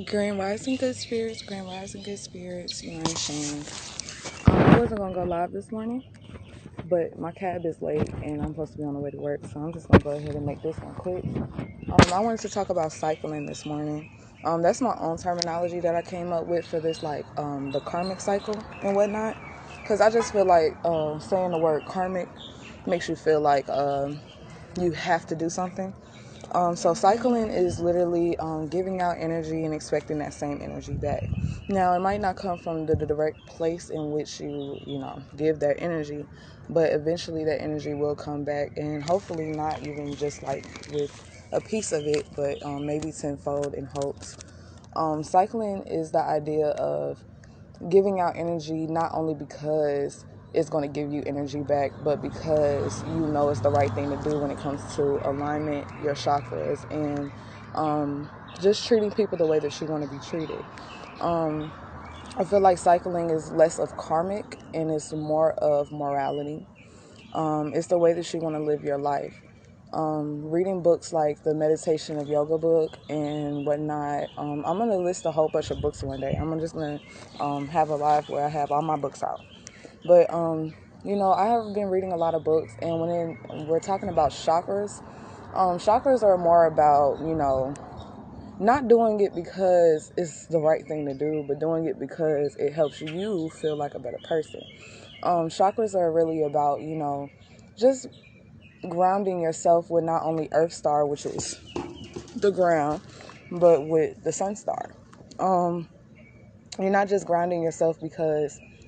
Grand Rising Good Spirits, Grand Rising Good Spirits, you know what I'm saying? I wasn't going to go live this morning, but my cab is late and I'm supposed to be on the way to work, so I'm just going to go ahead and make this one quick. I wanted to talk about cycling this morning. That's my own terminology that I came up with for this, the karmic cycle and whatnot, because I just feel like saying the word karmic makes you feel like you have to do something. So cycling is literally giving out energy and expecting that same energy back. Now, it might not come from the direct place in which you give that energy, but eventually that energy will come back, and hopefully not even just like with a piece of it, but maybe tenfold in hopes. Cycling is the idea of giving out energy not only because it's going to give you energy back, but because you know it's the right thing to do when it comes to alignment, your chakras, and just treating people the way that you want to be treated. I feel like cycling is less of karmic and it's more of morality. It's the way that you want to live your life. Reading books like the Meditation of Yoga book and whatnot. I'm going to list a whole bunch of books one day. I'm just going to have a live where I have all my books out. But, I have been reading a lot of books, and when we're talking about chakras, chakras are more about, not doing it because it's the right thing to do, but doing it because it helps you feel like a better person. Chakras are really about, just grounding yourself with not only Earth Star, which is the ground, but with the Sun Star. You're not just grounding yourself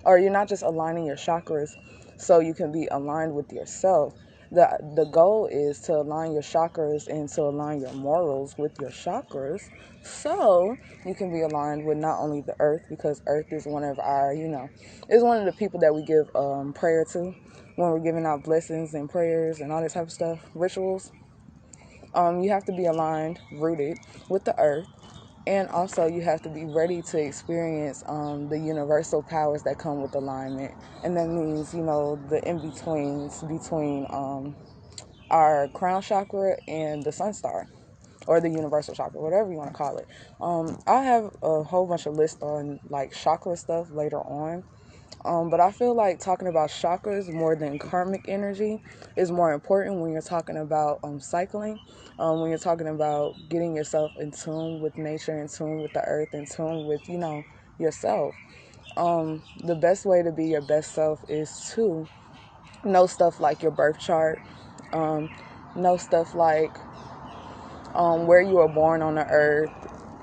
or you're not just aligning your chakras so you can be aligned with yourself. The goal is to align your chakras and to align your morals with your chakras so you can be aligned with not only the earth, because earth is one of our, is one of the people that we give prayer to when we're giving out blessings and prayers and all that type of stuff, rituals. You have to be aligned, rooted with the earth. And also, you have to be ready to experience the universal powers that come with alignment. And that means, the in-betweens between our crown chakra and the sun star, or the universal chakra, whatever you want to call it. I have a whole bunch of lists on, chakra stuff later on. But I feel like talking about chakras more than karmic energy is more important when you're talking about cycling, when you're talking about getting yourself in tune with nature, in tune with the earth, in tune with, yourself. The best way to be your best self is to know stuff like your birth chart, know stuff like where you were born on the earth.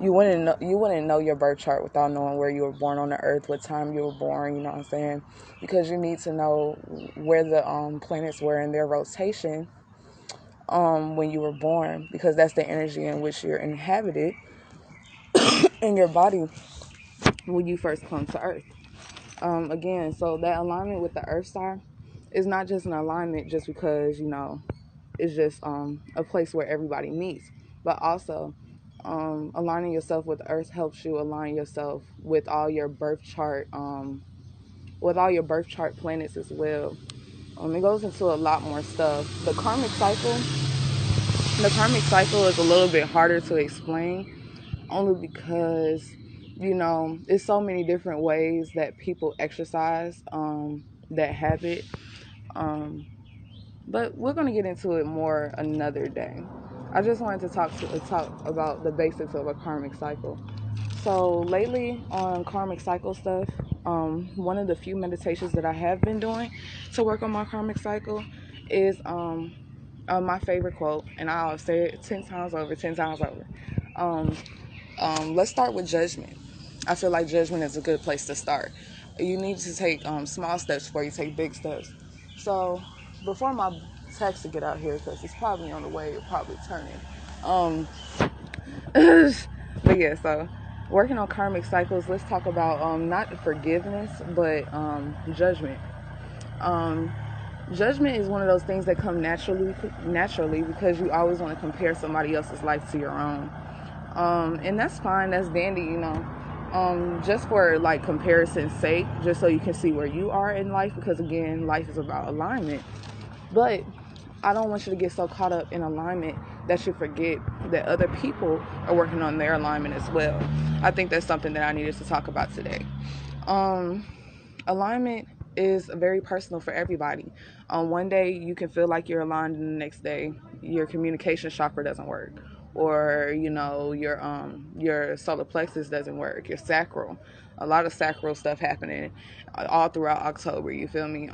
You wouldn't know your birth chart without knowing where you were born on the earth, what time you were born, you know what I'm saying? Because you need to know where the planets were in their rotation when you were born, because that's the energy in which you're inhabited in your body when you first come to earth. Again, so that alignment with the earth star is not just an alignment just because, it's just a place where everybody meets, but also aligning yourself with the earth helps you align yourself with all your birth chart planets as well. It goes into a lot more stuff. The karmic cycle is a little bit harder to explain, only because it's so many different ways that people exercise that habit. But we're going to get into it more another day. I just wanted to talk about the basics of a karmic cycle. So lately on karmic cycle stuff, one of the few meditations that I have been doing to work on my karmic cycle is my favorite quote, and I'll say it 10 times over. Let's start with judgment. I feel like judgment is a good place to start. You need to take small steps before you take big steps. So before my taxi get out here, because it's probably on the way, it's probably turning. But yeah, so working on karmic cycles, let's talk about not forgiveness, but judgment. Judgment is one of those things that come naturally because you always want to compare somebody else's life to your own. And that's fine, that's dandy, just for comparison's sake, just so you can see where you are in life, because again, life is about alignment. But I don't want you to get so caught up in alignment that you forget that other people are working on their alignment as well. I think that's something that I needed to talk about today. Alignment is very personal for everybody. One day you can feel like you're aligned, and the next day your communication chakra doesn't work, or your solar plexus doesn't work, your sacral. A lot of sacral stuff happening all throughout October. You feel me?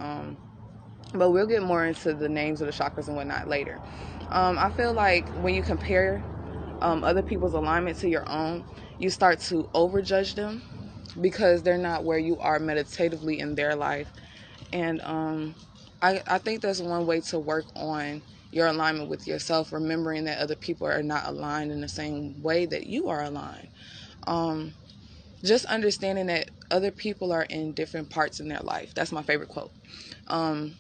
But we'll get more into the names of the chakras and whatnot later. I feel like when you compare other people's alignment to your own, you start to overjudge them because they're not where you are meditatively in their life. And I think that's one way to work on your alignment with yourself, remembering that other people are not aligned in the same way that you are aligned. Just understanding that other people are in different parts in their life. That's my favorite quote.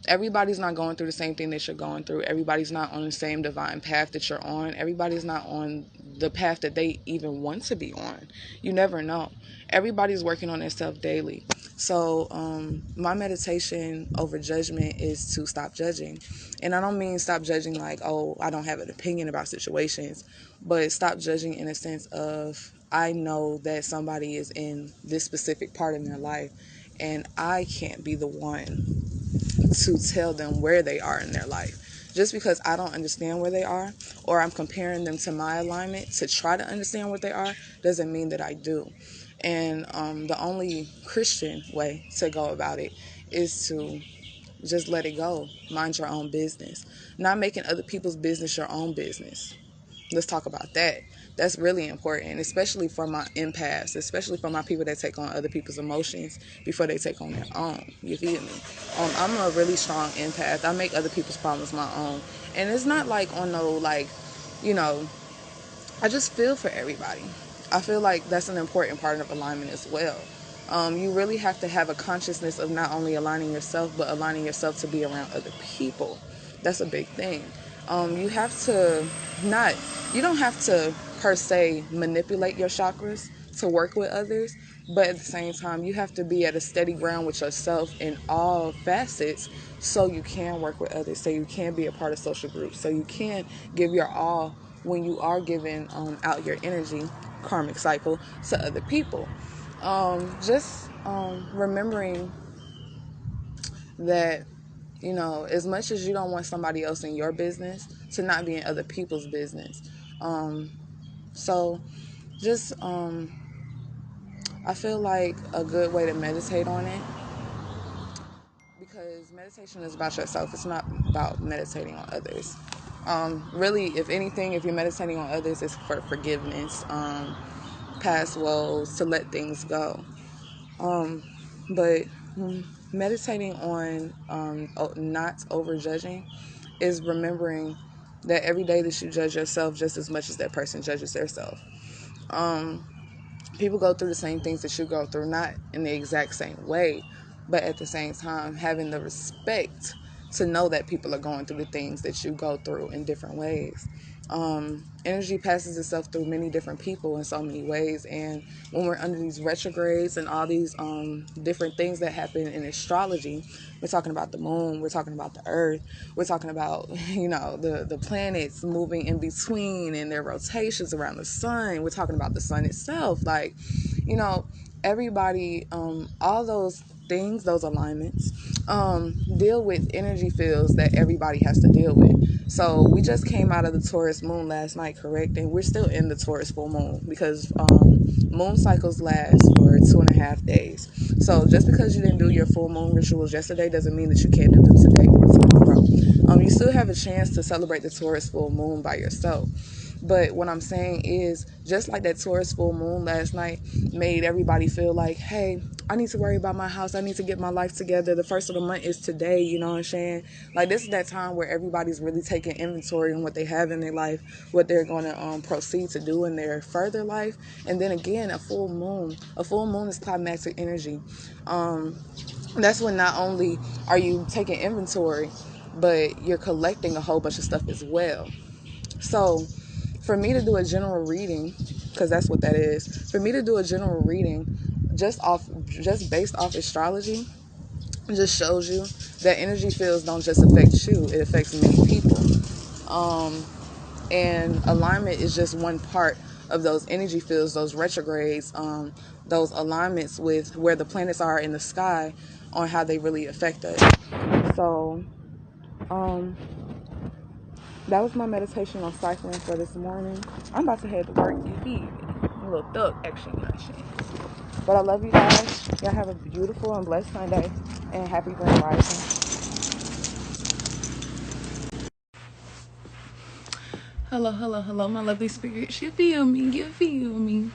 Everybody's not going through the same thing that you're going through. Everybody's not on the same divine path that you're on. Everybody's not on the path that they even want to be on. You never know. Everybody's working on themselves daily. So my meditation over judgment is to stop judging. And I don't mean stop judging like, oh, I don't have an opinion about situations, but stop judging in a sense of, I know that somebody is in this specific part of their life, and I can't be the one to tell them where they are in their life. Just because I don't understand where they are, or I'm comparing them to my alignment to try to understand what they are, doesn't mean that I do. And the only Christian way to go about it is to just let it go. Mind your own business. Not making other people's business your own business. Let's talk about that. That's really important, especially for my empaths, especially for my people that take on other people's emotions before they take on their own. You feel me? I'm a really strong empath. I make other people's problems my own. And it's not like on no, like, you know, I just feel for everybody. I feel like that's an important part of alignment as well. You really have to have a consciousness of not only aligning yourself, but aligning yourself to be around other people. That's a big thing. You have to you don't have to per se manipulate your chakras to work with others, but at the same time, you have to be at a steady ground with yourself in all facets so you can work with others, so you can be a part of social groups, so you can give your all when you are giving out your energy, karmic cycle, to other people. Just remembering that, you know, as much as you don't want somebody else in your business, to not be in other people's business. So just, I feel like a good way to meditate on it, because meditation is about yourself. It's not about meditating on others. Really, if anything, if you're meditating on others, it's for forgiveness, past woes, to let things go. But meditating on not overjudging is remembering that every day that you judge yourself just as much as that person judges themselves. People go through the same things that you go through, not in the exact same way, but at the same time having the respect to know that people are going through the things that you go through in different ways. Energy passes itself through many different people in so many ways, and when we're under these retrogrades and all these different things that happen in astrology, we're talking about the moon, we're talking about the earth, we're talking about, you know, the planets moving in between and their rotations around the sun, we're talking about the sun itself, like, you know, everybody, all those things, those alignments, deal with energy fields that everybody has to deal with. So we just came out of the Taurus moon last night, correct? And we're still in the Taurus full moon, because moon cycles last for 2.5 days. So just because you didn't do your full moon rituals yesterday doesn't mean that you can't do them today or tomorrow. You still have a chance to celebrate the Taurus full moon by yourself. But what I'm saying is, just like that Taurus full moon last night made everybody feel like, hey, I need to worry about my house. I need to get my life together. The first of the month is today, you know what I'm saying? Like, this is that time where everybody's really taking inventory on what they have in their life, what they're going to proceed to do in their further life. And then again, a full moon is climactic energy. That's when not only are you taking inventory, but you're collecting a whole bunch of stuff as well. So for me to do a general reading, because that's what that is, for me to do a general reading just based off astrology, just shows you that energy fields don't just affect you, it affects many people. And alignment is just one part of those energy fields, those retrogrades, those alignments with where the planets are in the sky on how they really affect us. So that was my meditation on cycling for this morning. I'm about to head to work. You feed a little thug action. But I love you guys. Y'all have a beautiful and blessed Sunday, and happy Grand Rising. Hello, my lovely spirits. You feel me.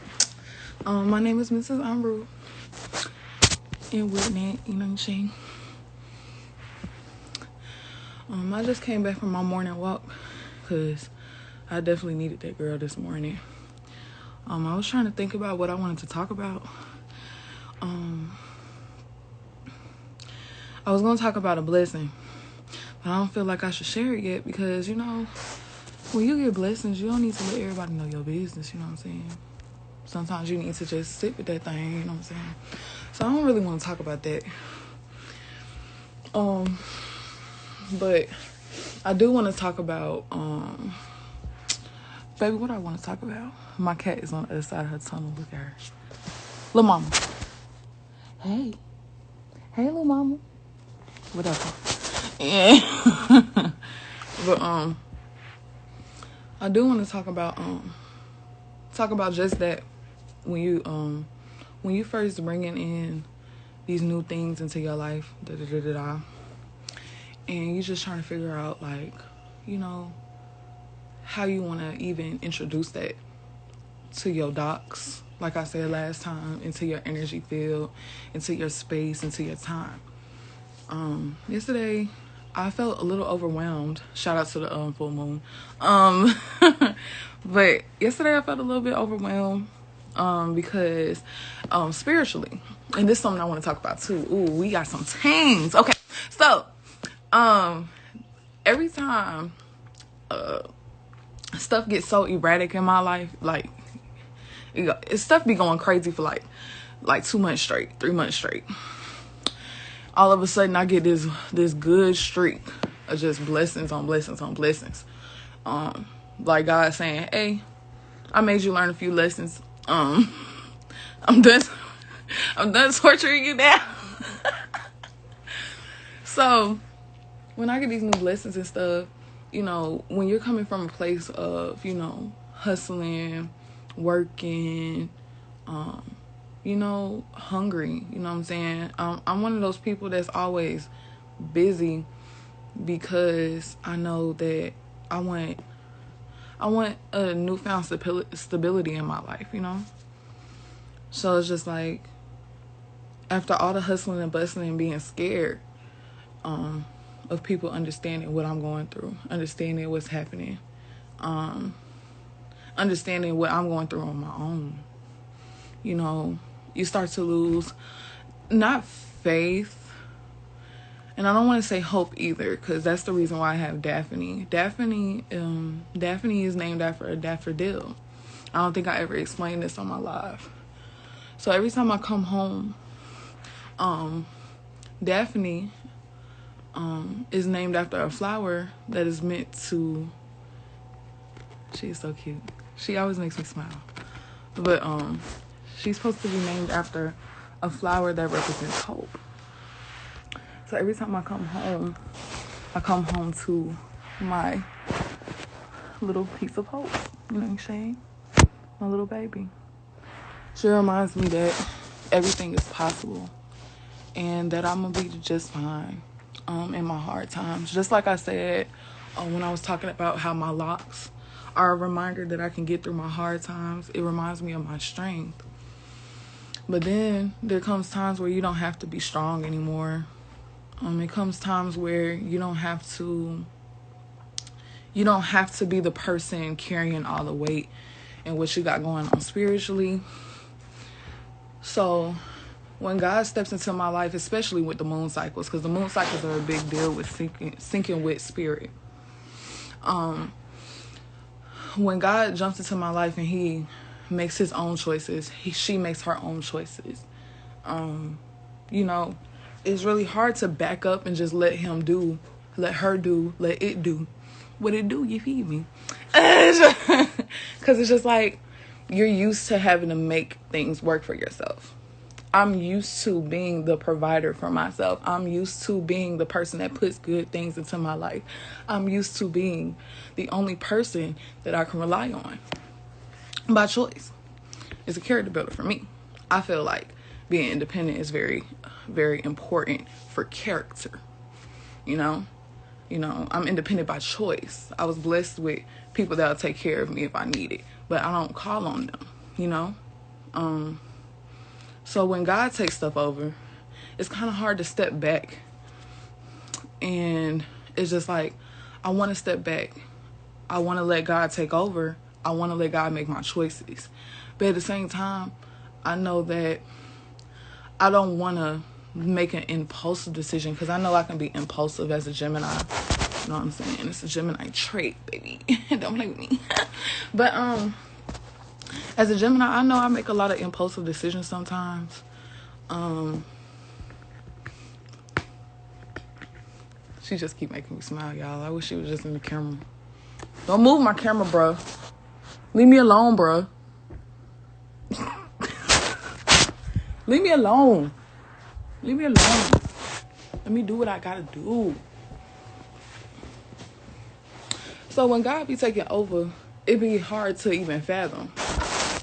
My name is Ms.Ombréw. And whatnot, you know what I'm saying? I just came back from my morning walk because I definitely needed that girl this morning. I was trying to think about what I wanted to talk about. I was going to talk about a blessing, but I don't feel like I should share it yet because, you know, when you get blessings, you don't need to let everybody know your business, you know what I'm saying? Sometimes you need to just sit with that thing, you know what I'm saying? So I don't really want to talk about that. But I do want to talk about, baby, what I want to talk about? My cat is on the other side of her tunnel. Look at her. Little mama. Hey, little mama. Whatever. Yeah. But, I do want to talk about just that when you first bringing in these new things into your life, and you're just trying to figure out, like, you know, how you want to even introduce that to your docs, like I said last time, into your energy field, into your space, into your time. Yesterday, I felt a little overwhelmed. Shout out to the full moon. But yesterday I felt a little bit overwhelmed because spiritually, and this is something I want to talk about too. Ooh, we got some things. Okay, so every time stuff gets so erratic in my life, like stuff be going crazy for like 2 months straight, 3 months straight. All of a sudden I get this good streak of just blessings on blessings on blessings. Like God saying, hey, I made you learn a few lessons. I'm done torturing you now. So when I get these new blessings and stuff, you know, when you're coming from a place of, you know, hustling, working, you know, hungry, you know what I'm saying? I'm one of those people that's always busy because I know that I want a newfound stability in my life, you know? So it's just like, after all the hustling and bustling and being scared of people understanding what I'm going through, understanding what's happening, understanding what I'm going through on my own, you know, you start to lose, not faith, and I don't want to say hope either, because that's the reason why I have Daphne. Daphne is named after a daffodil. I don't think I ever explained this on my live. So every time I come home, Daphne is named after a flower that is meant to... She's so cute. She always makes me smile. But she's supposed to be named after a flower that represents hope. So every time I come home to my little piece of hope. You know what I'm saying? My little baby. She reminds me that everything is possible and that I'm going to be just fine in my hard times. Just like I said when I was talking about how my locks are a reminder that I can get through my hard times. It reminds me of my strength. But then there comes times where you don't have to be strong anymore. It comes times where you don't have to be the person carrying all the weight and what you got going on spiritually. So when God steps into my life, especially with the moon cycles, because the moon cycles are a big deal with syncing with spirit. When God jumps into my life and he makes his own choices, she makes her own choices. You know, it's really hard to back up and just let her do what it do. You feel me? Because it's just like, you're used to having to make things work for yourself. I'm used to being the provider for myself. I'm used to being the person that puts good things into my life. I'm used to being the only person that I can rely on by choice. It's a character builder for me. I feel like being independent is very, very important for character. You know, I'm independent by choice. I was blessed with people that'll take care of me if I need it, but I don't call on them, So when God takes stuff over, it's kind of hard to step back. And it's just like, I want to step back. I want to let God take over. I want to let God make my choices. But at the same time, I know that I don't want to make an impulsive decision, because I know I can be impulsive as a Gemini. You know what I'm saying? It's a Gemini trait, baby. Don't play with me. But as a Gemini, I know I make a lot of impulsive decisions sometimes. She just keep making me smile, y'all. I wish she was just in the camera. Don't move my camera, bro. Leave me alone, bro. Leave me alone. Leave me alone. Let me do what I gotta do. So when God be taking over, it be hard to even fathom.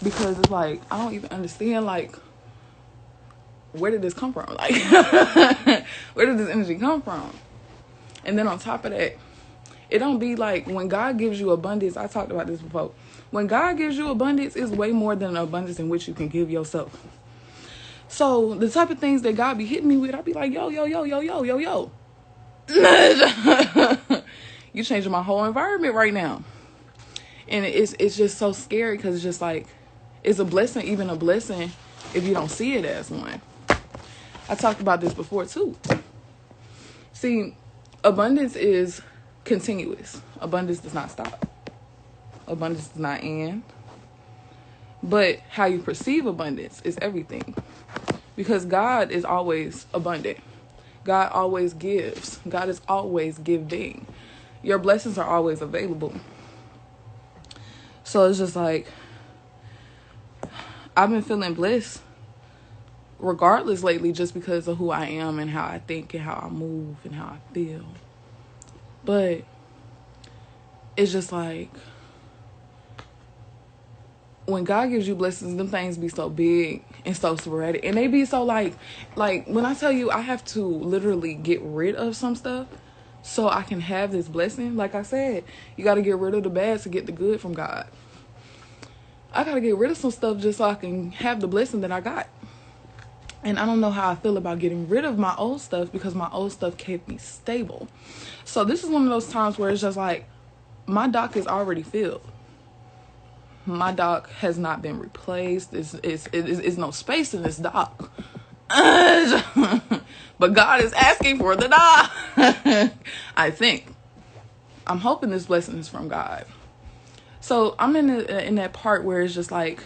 Because it's like, I don't even understand, like, where did this come from? Like, where did this energy come from? And then on top of that, it don't be like, when God gives you abundance, I talked about this before. When God gives you abundance, it's way more than an abundance in which you can give yourself. So the type of things that God be hitting me with, I be like, yo. You changing my whole environment right now. And it's just so scary, because it's just like, it's a blessing, even a blessing, if you don't see it as one. I talked about this before too. See, abundance is continuous. Abundance does not stop. Abundance does not end. But how you perceive abundance is everything. Because God is always abundant. God always gives. God is always giving. Your blessings are always available. So it's just like, I've been feeling blessed regardless lately, just because of who I am and how I think and how I move and how I feel. But it's just like, when God gives you blessings, them things be so big and so sporadic. And they be so like when I tell you, I have to literally get rid of some stuff so I can have this blessing. Like I said, you got to get rid of the bad to get the good from God. I got to get rid of some stuff just so I can have the blessing that I got. And I don't know how I feel about getting rid of my old stuff, because my old stuff kept me stable. So this is one of those times where it's just like, my dock is already filled. My dock has not been replaced. It's no space in this dock. But God is asking for the dock. I think. I'm hoping this blessing is from God. So I'm in that part where it's just like,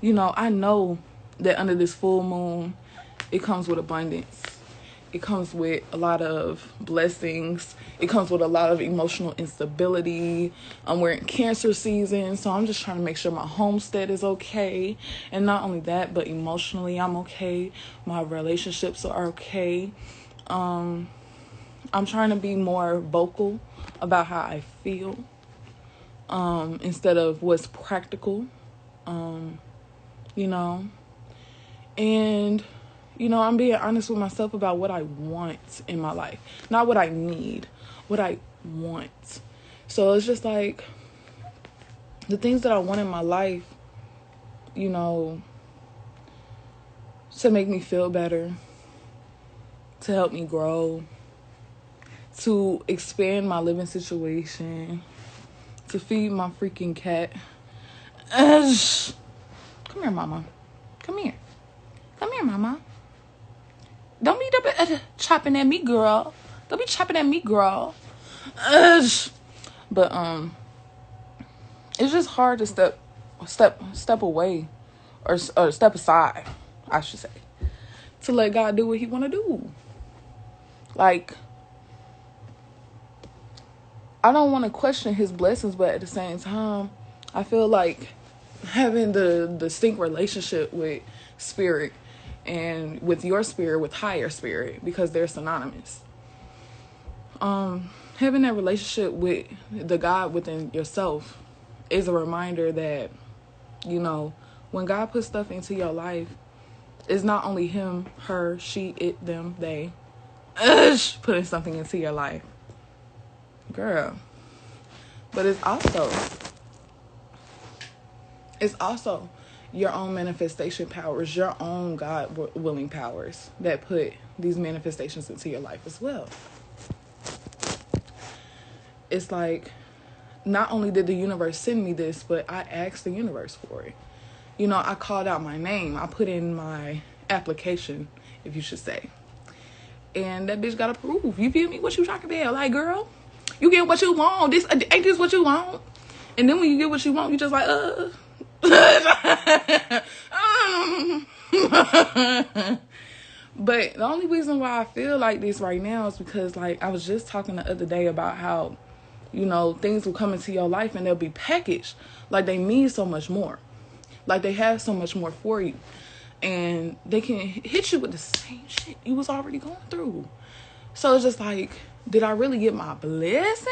I know that under this full moon, it comes with abundance. It comes with a lot of blessings. It comes with a lot of emotional instability. We're in Cancer season, so I'm just trying to make sure my homestead is okay. And not only that, but emotionally, I'm okay. My relationships are okay. I'm trying to be more vocal about how I feel, instead of what's practical, And, I'm being honest with myself about what I want in my life. Not what I need, what I want. So it's just like, the things that I want in my life, to make me feel better, to help me grow, to expand my living situation, to feed my freaking cat. Come here, mama. Come here. Come here, mama. Don't be chopping at me, girl. Don't be chopping at me, girl. But it's just hard to step away, or step aside, I should say, to let God do what He want to do. Like, I don't want to question his blessings, but at the same time, I feel like having the distinct relationship with spirit and with your spirit, with higher spirit, because they're synonymous. Having that relationship with the God within yourself is a reminder that, you know, when God puts stuff into your life, it's not only him, her, she, it, them, they, putting something into your life. Girl. But it's also your own manifestation powers, your own God-willing powers that put these manifestations into your life as well. It's like, not only did the universe send me this, but I asked the universe for it. You know, I called out my name. I put in my application, if you should say. And that bitch got approved. You feel me? What you talking about? Like, girl, you get what you want. Ain't this what you want? And then when you get what you want, you just like, But the only reason why I feel like this right now is because, like, I was just talking the other day about how, you know, things will come into your life and they'll be packaged like they mean so much more. Like they have so much more for you. And they can hit you with the same shit you was already going through. So it's just like, did I really get my blessing?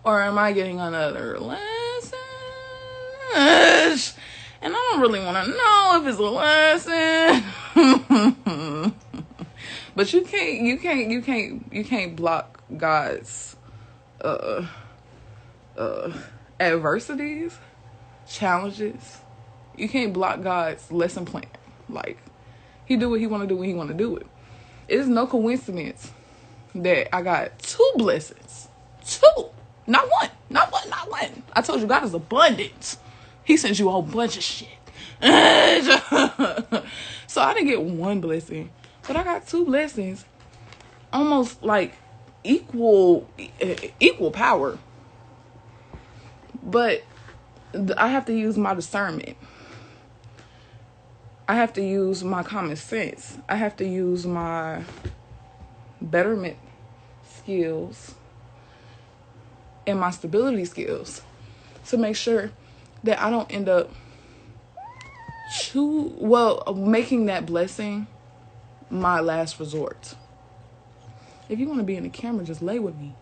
Or am I getting another lesson? And I don't really want to know if it's a lesson. But you can't block God's adversities, challenges. You can't block God's lesson plan. Like, he do what he want to do when he want to do it. It is no coincidence that I got 2 blessings. 2. Not one. I told you God is abundant. He sends you a whole bunch of shit. So I didn't get 1 blessing, but I got 2 blessings. Almost like equal power. But I have to use my discernment. I have to use my common sense. I have to use my betterment skills and my stability skills to make sure that I don't end up making that blessing my last resort. If you want to be in the camera, just lay with me.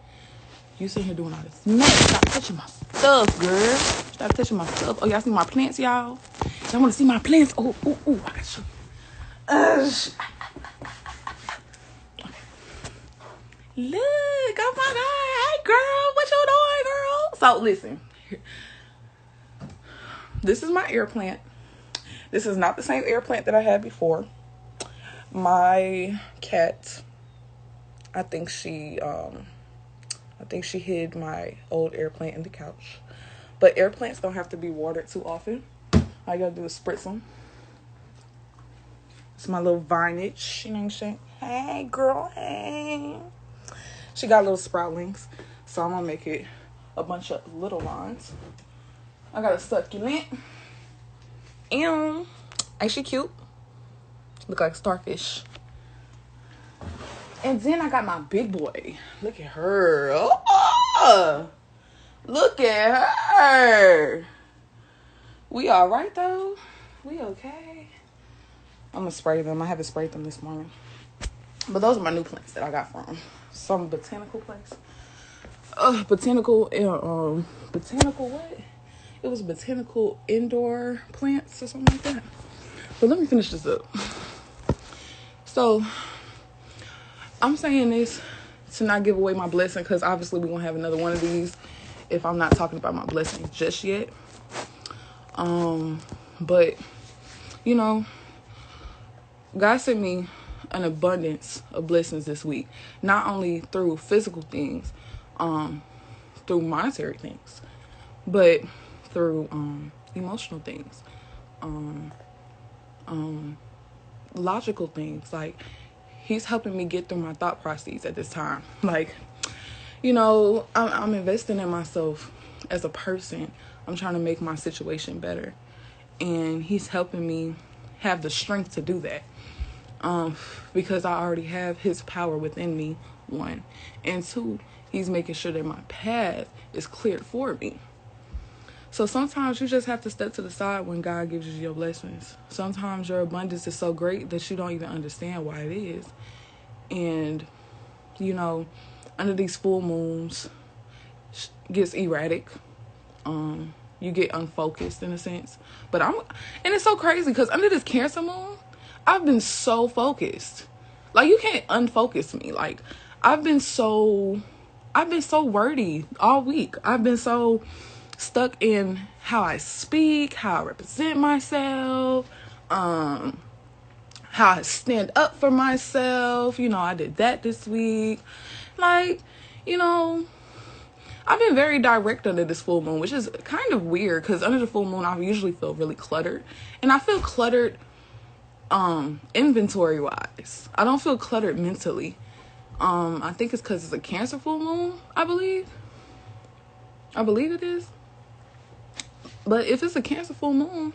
You sitting here doing all this. No, stop touching my stuff, girl. Stop touching my stuff. Oh, y'all see my plants, y'all? Y'all want to see my plants? Oh, I got you. Look, oh my God. Hey, girl, what you doing, girl? So, listen. This is my air plant. This is not the same air plant that I had before. My cat, I think she hid my old air plant in the couch. But air plants don't have to be watered too often. All you gotta do is spritz them. It's my little vinage. You know what I'm saying? Hey, girl, hey. She got little sproutlings. So I'm gonna make it a bunch of little lines. I got a succulent. Ew. Ain't she cute? Look like a starfish. And then I got my big boy. Look at her. Oh, look at her. We all right, though? We okay? I'm going to spray them. I haven't sprayed them this morning. But those are my new plants that I got from some botanical place. Botanical what? It was botanical indoor plants or something like that. But let me finish this up. So, I'm saying this to not give away my blessing, because obviously we're going to have another one of these if I'm not talking about my blessing just yet. But, you know, God sent me an abundance of blessings this week. Not only through physical things, through monetary things, but through emotional things, logical things. Like, he's helping me get through my thought processes at this time. Like, you know, I'm investing in myself as a person. I'm trying to make my situation better. And he's helping me have the strength to do that. Because I already have his power within me, 1. And 2, He's making sure that my path is cleared for me. So sometimes you just have to step to the side when God gives you your blessings. Sometimes your abundance is so great that you don't even understand why it is. And, you know, under these full moons, gets erratic. You get unfocused in a sense. And it's so crazy because under this Cancer moon, I've been so focused. Like, you can't unfocus me. Like, I've been so wordy all week. I've been so stuck in how I speak, how I represent myself, how I stand up for myself. You know, I did that this week. Like, you know, I've been very direct under this full moon, which is kind of weird because under the full moon, I usually feel really cluttered. And I feel cluttered inventory wise. I don't feel cluttered mentally. I think it's because it's a Cancer full moon, I believe it is. But if it's a Cancer full moon,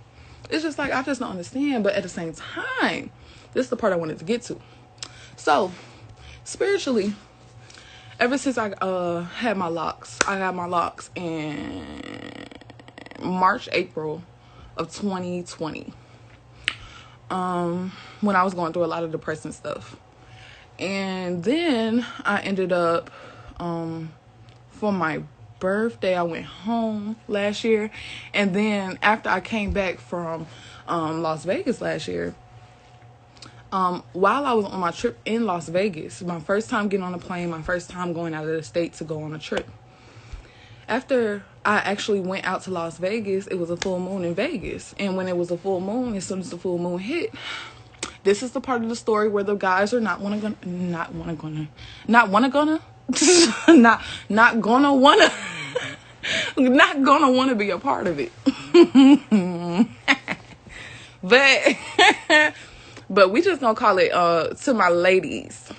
it's just like, I just don't understand. But at the same time, this is the part I wanted to get to. So, spiritually, ever since I had my locks, I got my locks in March, April of 2020. When I was going through a lot of depressing stuff. And then I ended up, for my birthday, I went home last year. And then after I came back from Las Vegas last year, while I was on my trip in Las Vegas, my first time getting on a plane, my first time going out of the state to go on a trip. After I actually went out to Las Vegas, it was a full moon in Vegas. And when it was a full moon, as soon as the full moon hit, this is the part of the story where the guys are not gonna wanna be a part of it. But we just gonna call it to my ladies.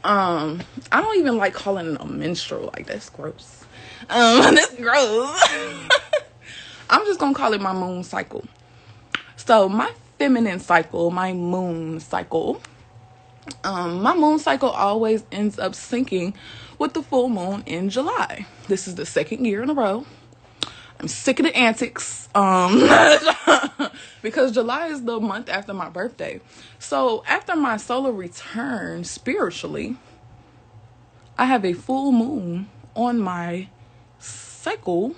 I don't even like calling it a menstrual. Like, that's gross. That's gross. I'm just gonna call it my moon cycle. So my feminine cycle, my moon cycle, always ends up syncing with the full moon in July. This is the second year in a row. I'm sick of the antics. Because July is the month after my birthday. So after my solar return spiritually, I have a full moon on my cycle.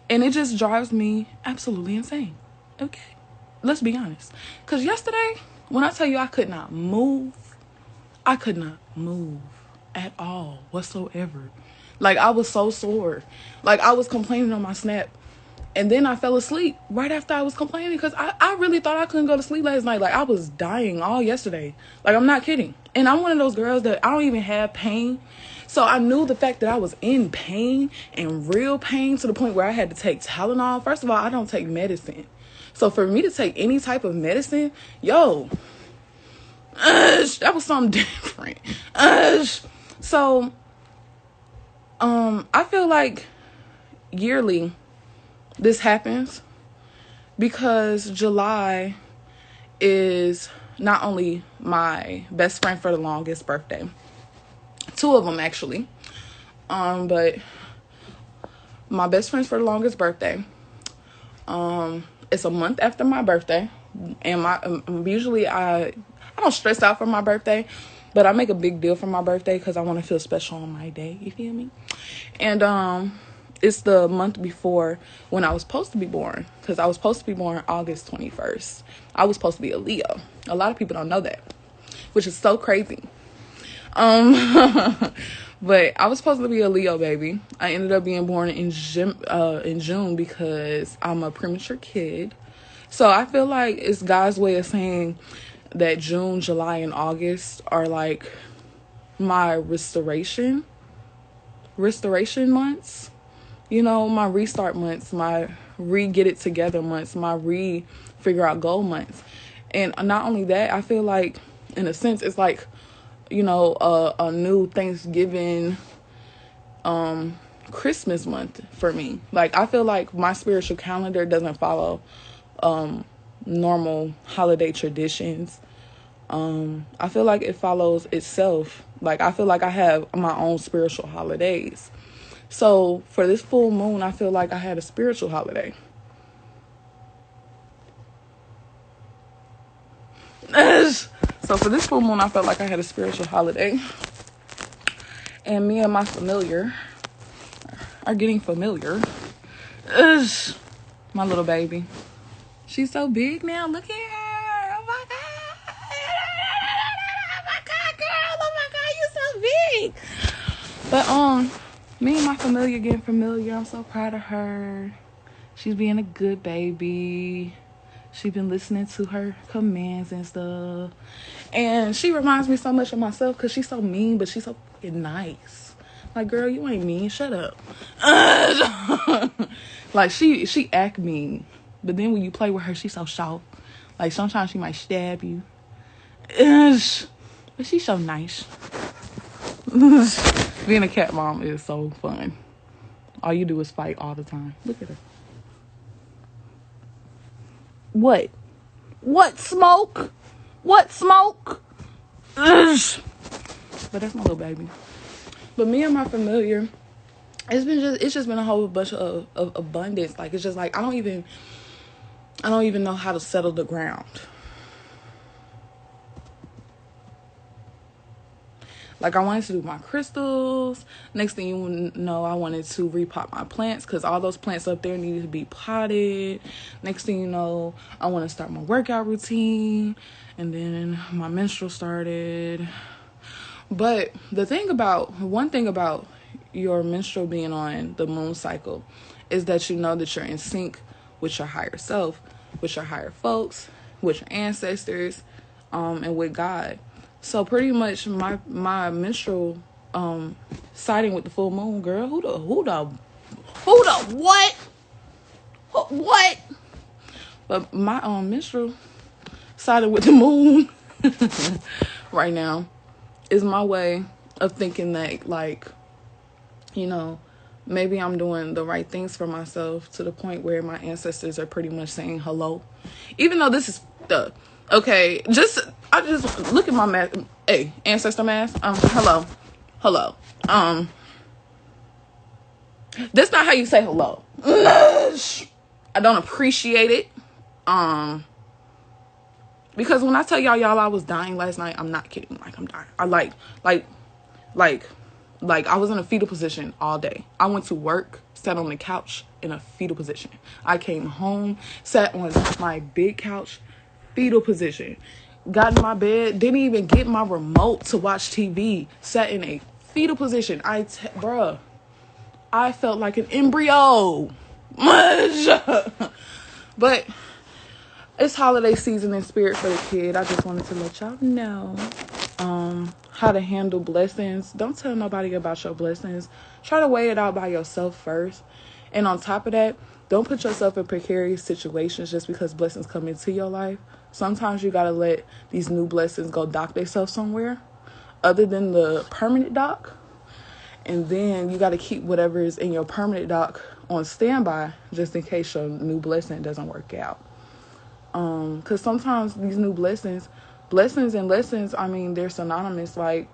And it just drives me absolutely insane. Okay. Let's be honest. Because yesterday, when I tell you I could not move at all whatsoever. Like, I was so sore. Like, I was complaining on my snap. And then I fell asleep right after I was complaining because I really thought I couldn't go to sleep last night. Like, I was dying all yesterday. Like, I'm not kidding. And I'm one of those girls that I don't even have pain. So I knew the fact that I was in pain and real pain to the point where I had to take Tylenol. First of all, I don't take medicine. So for me to take any type of medicine, that was something different. So, I feel like yearly this happens because July is not only my best friend for the longest birthday, two of them actually, but my best friends for the longest birthday, it's a month after my birthday, and usually I don't stress out for my birthday, but I make a big deal for my birthday because I want to feel special on my day. You feel me? And it's the month before when I was supposed to be born, because I was supposed to be born August 21st. I was supposed to be a Leo. A lot of people don't know that, which is so crazy. But I was supposed to be a Leo baby. I ended up being born in June because I'm a premature kid. So I feel like it's God's way of saying that June, July, and August are like my restoration months. You know, my restart months, my re-get it together months, my re-figure out goal months. And not only that, I feel like, in a sense, it's like, you know, a new Thanksgiving, Christmas month for me. Like, I feel like my spiritual calendar doesn't follow normal holiday traditions. I feel like it follows itself. Like, I feel like I have my own spiritual holidays. So for this full moon, I feel like I had a spiritual holiday. So for this full moon, I felt like I had a spiritual holiday. And me and my familiar are getting familiar. My little baby. She's so big now. Look at her. Oh my God. Oh my God, girl. Oh my God, you so big. But me and my familiar getting familiar. I'm so proud of her. She's being a good baby. She's been listening to her commands and stuff. And she reminds me so much of myself because she's so mean, but she's so fucking nice. Like, girl, you ain't mean. Shut up. Like, she act mean. But then when you play with her, she's so soft. Like, sometimes she might stab you. But she's so nice. Being a cat mom is so fun. All you do is fight all the time. Look at her. What? What smoke? What smoke? But that's my little baby. But me and my familiar, it's just been a whole bunch of abundance. Like, it's just like I don't even know how to settle the ground. Like, I wanted to do my crystals. Next thing you know, I wanted to repot my plants because all those plants up there needed to be potted. Next thing you know, I want to start my workout routine. And then my menstrual started. But one thing about your menstrual being on the moon cycle is that you know that you're in sync with your higher self, with your higher folks, with your ancestors, and with God. So pretty much my menstrual siding with the full moon, girl. Who the what? What? But my menstrual siding with the moon right now is my way of thinking that, like, you know, maybe I'm doing the right things for myself to the point where my ancestors are pretty much saying hello. Even though this is okay, I just look at my mask. Hey, ancestor mask. Hello. That's not how you say hello. I don't appreciate it. Because when I tell y'all I was dying last night, I'm not kidding. Like, I'm dying. I like I was in a fetal position all day. I went to work, sat on the couch in a fetal position. I came home, sat on my big couch, fetal position. Got in my bed, didn't even get my remote to watch TV. Sat in a fetal position. Bruh, I felt like an embryo. But it's holiday season in spirit for the kid. I just wanted to let y'all know how to handle blessings. Don't tell nobody about your blessings. Try to weigh it out by yourself first. And on top of that, don't put yourself in precarious situations just because blessings come into your life. Sometimes you got to let these new blessings go dock themselves somewhere other than the permanent dock. And then you got to keep whatever is in your permanent dock on standby just in case your new blessing doesn't work out. Because sometimes these new blessings and lessons, I mean, they're synonymous. Like,